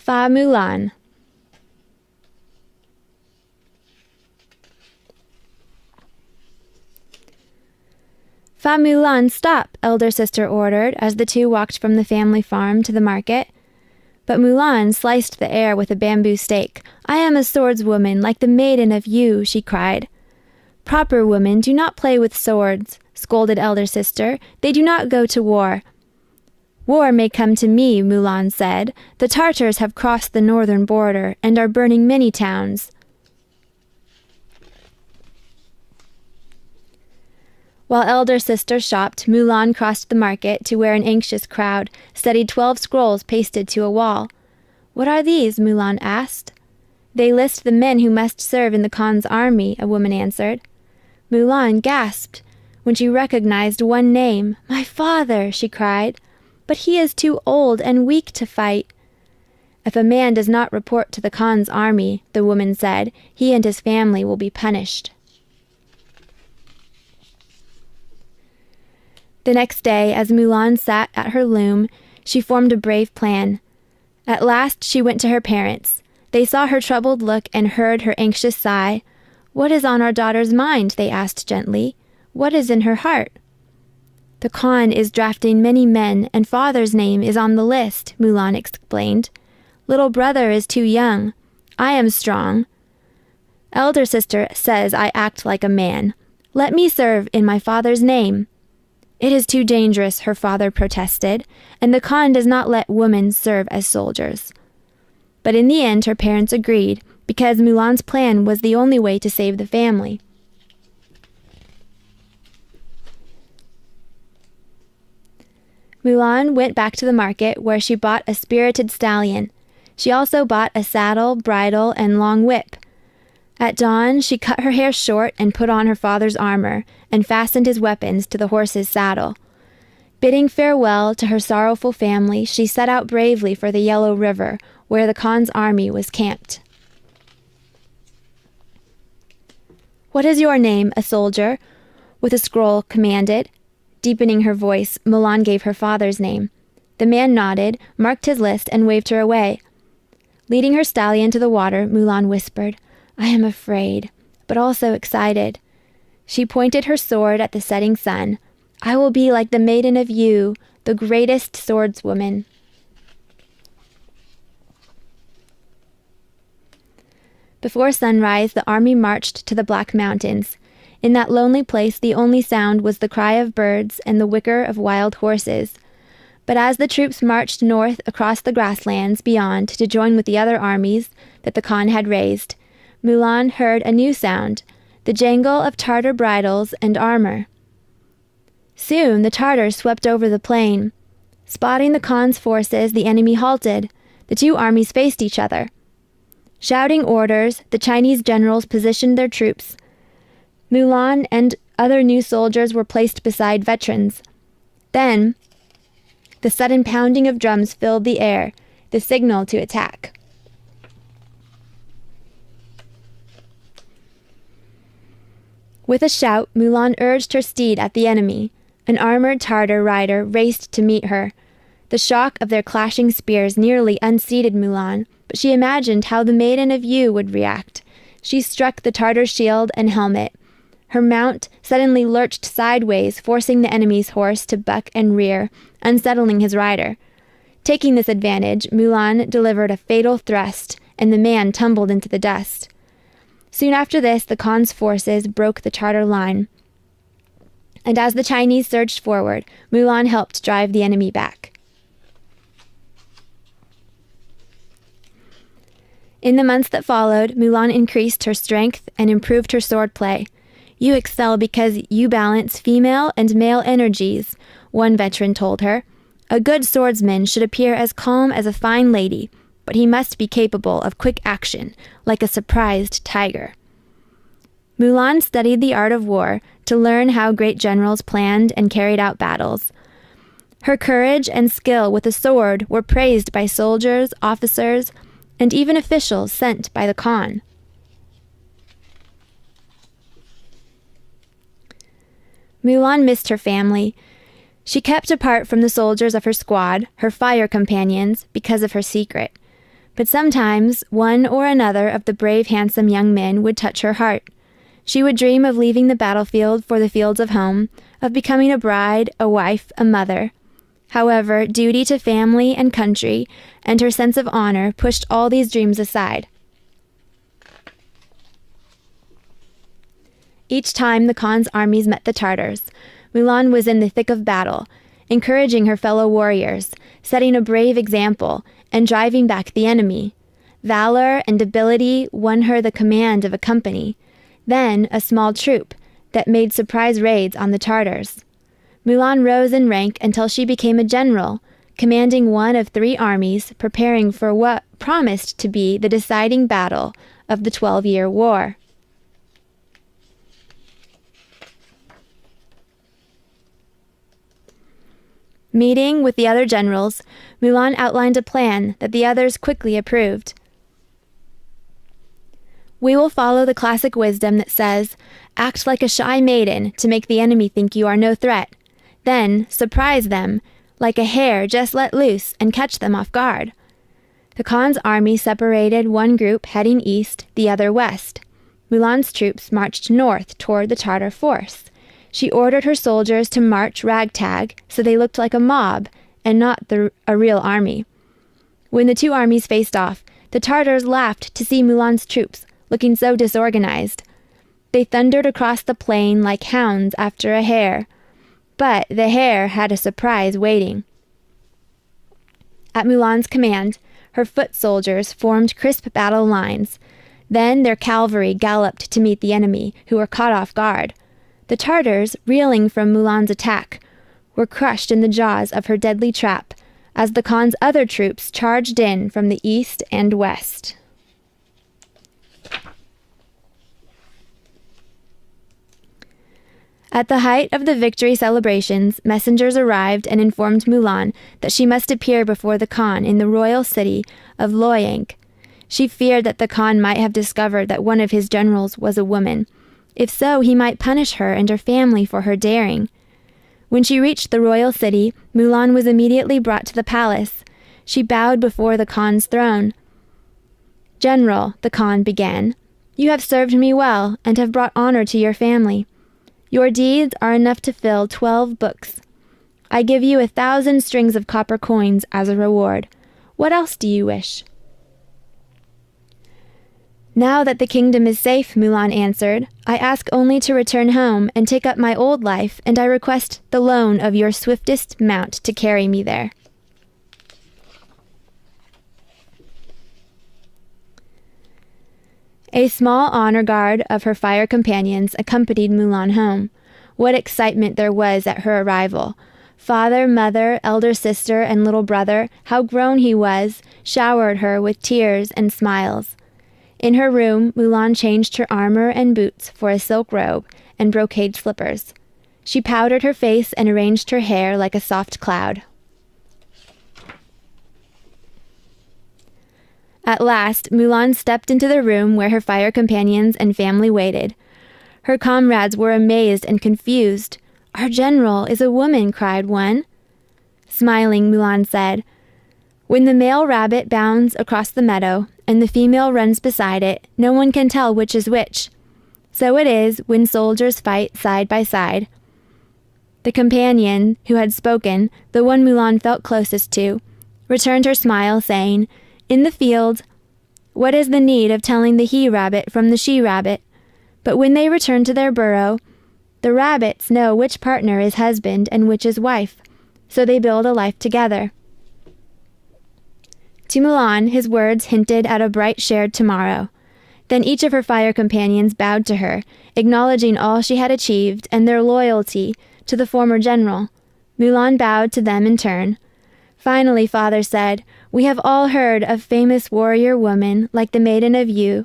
Fa Mulan. Fa Mulan, stop, elder sister ordered as the two walked from the family farm to the market. But Mulan sliced the air with a bamboo stake. I am a swordswoman, like the maiden of Yu, she cried. Proper women do not play with swords, scolded elder sister. They do not go to war. War may come to me, Mulan said. The Tartars have crossed the northern border and are burning many towns. While elder sister shopped, Mulan crossed the market to where an anxious crowd studied 12 scrolls pasted to a wall. What are these? Mulan asked. They list the men who must serve in the Khan's army, a woman answered. Mulan gasped when she recognized one name. My father, she cried. But he is too old and weak to fight. If a man does not report to the Khan's army, the woman said, he and his family will be punished. The next day, as Mulan sat at her loom, she formed a brave plan. At last she went to her parents. They saw her troubled look and heard her anxious sigh. What is on our daughter's mind? They asked gently. What is in her heart? The Khan is drafting many men, and father's name is on the list, Mulan explained. Little brother is too young. I am strong. Elder sister says I act like a man. Let me serve in my father's name. It is too dangerous, her father protested, and the Khan does not let women serve as soldiers. But in the end, her parents agreed, because Mulan's plan was the only way to save the family. Mulan went back to the market, where she bought a spirited stallion. She also bought a saddle, bridle, and long whip. At dawn, she cut her hair short and put on her father's armor, and fastened his weapons to the horse's saddle. Bidding farewell to her sorrowful family, she set out bravely for the Yellow River, where the Khan's army was camped. What is your name, a soldier? With a scroll commanded. Deepening her voice, Mulan gave her father's name. The man nodded, marked his list, and waved her away. Leading her stallion to the water, Mulan whispered, I am afraid, but also excited. She pointed her sword at the setting sun. I will be like the maiden of Yu, the greatest swordswoman. Before sunrise, the army marched to the Black Mountains. In that lonely place, the only sound was the cry of birds and the whicker of wild horses. But as the troops marched north across the grasslands beyond to join with the other armies that the Khan had raised, Mulan heard a new sound, the jangle of Tartar bridles and armor. Soon the Tartars swept over the plain. Spotting the Khan's forces, the enemy halted. The two armies faced each other. Shouting orders, the Chinese generals positioned their troops. Mulan and other new soldiers were placed beside veterans. Then, the sudden pounding of drums filled the air, the signal to attack. With a shout, Mulan urged her steed at the enemy. An armored Tartar rider raced to meet her. The shock of their clashing spears nearly unseated Mulan, but she imagined how the maiden of Yu would react. She struck the Tartar shield and helmet. Her mount suddenly lurched sideways, forcing the enemy's horse to buck and rear, unsettling his rider. Taking this advantage, Mulan delivered a fatal thrust, and the man tumbled into the dust. Soon after this, the Khan's forces broke the Tartar line. And as the Chinese surged forward, Mulan helped drive the enemy back. In the months that followed, Mulan increased her strength and improved her swordplay. You excel because you balance female and male energies, one veteran told her. A good swordsman should appear as calm as a fine lady, but he must be capable of quick action, like a surprised tiger. Mulan studied the art of war to learn how great generals planned and carried out battles. Her courage and skill with a sword were praised by soldiers, officers, and even officials sent by the Khan. Mulan missed her family. She kept apart from the soldiers of her squad, her fire companions, because of her secret. But sometimes one or another of the brave, handsome young men would touch her heart. She would dream of leaving the battlefield for the fields of home, of becoming a bride, a wife, a mother. However, duty to family and country, and her sense of honor pushed all these dreams aside. Each time the Khan's armies met the Tartars, Mulan was in the thick of battle, encouraging her fellow warriors, setting a brave example, and driving back the enemy. Valor and ability won her the command of a company, then a small troop that made surprise raids on the Tartars. Mulan rose in rank until she became a general, commanding one of 3 armies preparing for what promised to be the deciding battle of the 12-year war. Meeting with the other generals, Mulan outlined a plan that the others quickly approved. We will follow the classic wisdom that says, act like a shy maiden to make the enemy think you are no threat. Then surprise them, like a hare just let loose, and catch them off guard. The Khan's army separated, one group heading east, the other west. Mulan's troops marched north toward the Tartar force. She ordered her soldiers to march ragtag so they looked like a mob and not a real army. When the 2 armies faced off, the Tartars laughed to see Mulan's troops looking so disorganized. They thundered across the plain like hounds after a hare, but the hare had a surprise waiting. At Mulan's command, her foot soldiers formed crisp battle lines. Then their cavalry galloped to meet the enemy, who were caught off guard. The Tartars, reeling from Mulan's attack, were crushed in the jaws of her deadly trap as the Khan's other troops charged in from the east and west. At the height of the victory celebrations, messengers arrived and informed Mulan that she must appear before the Khan in the royal city of Loyang. She feared that the Khan might have discovered that one of his generals was a woman. If so, he might punish her and her family for her daring. When she reached the royal city, Mulan was immediately brought to the palace. She bowed before the Khan's throne. "General," the Khan began, "you have served me well and have brought honor to your family. Your deeds are enough to fill 12 books. I give you 1,000 strings of copper coins as a reward. What else do you wish?" "Now that the kingdom is safe," Mulan answered, "I ask only to return home and take up my old life, and I request the loan of your swiftest mount to carry me there." A small honor guard of her fire companions accompanied Mulan home. What excitement there was at her arrival! Father, mother, elder sister, and little brother, how grown he was, showered her with tears and smiles. In her room, Mulan changed her armor and boots for a silk robe and brocade slippers. She powdered her face and arranged her hair like a soft cloud. At last, Mulan stepped into the room where her fire companions and family waited. Her comrades were amazed and confused. "Our general is a woman," cried one. Smiling, Mulan said, "When the male rabbit bounds across the meadow and the female runs beside it, no one can tell which is which. So it is when soldiers fight side by side." The companion who had spoken, the one Mulan felt closest to, returned her smile, saying, "In the field, what is the need of telling the he-rabbit from the she-rabbit? But when they return to their burrow, the rabbits know which partner is husband and which is wife, so they build a life together." To Mulan, his words hinted at a bright shared tomorrow. Then each of her fire companions bowed to her, acknowledging all she had achieved and their loyalty to the former general. Mulan bowed to them in turn. Finally, Father said, "We have all heard of famous warrior women like the Maiden of Yu,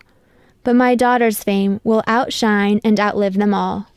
but my daughter's fame will outshine and outlive them all."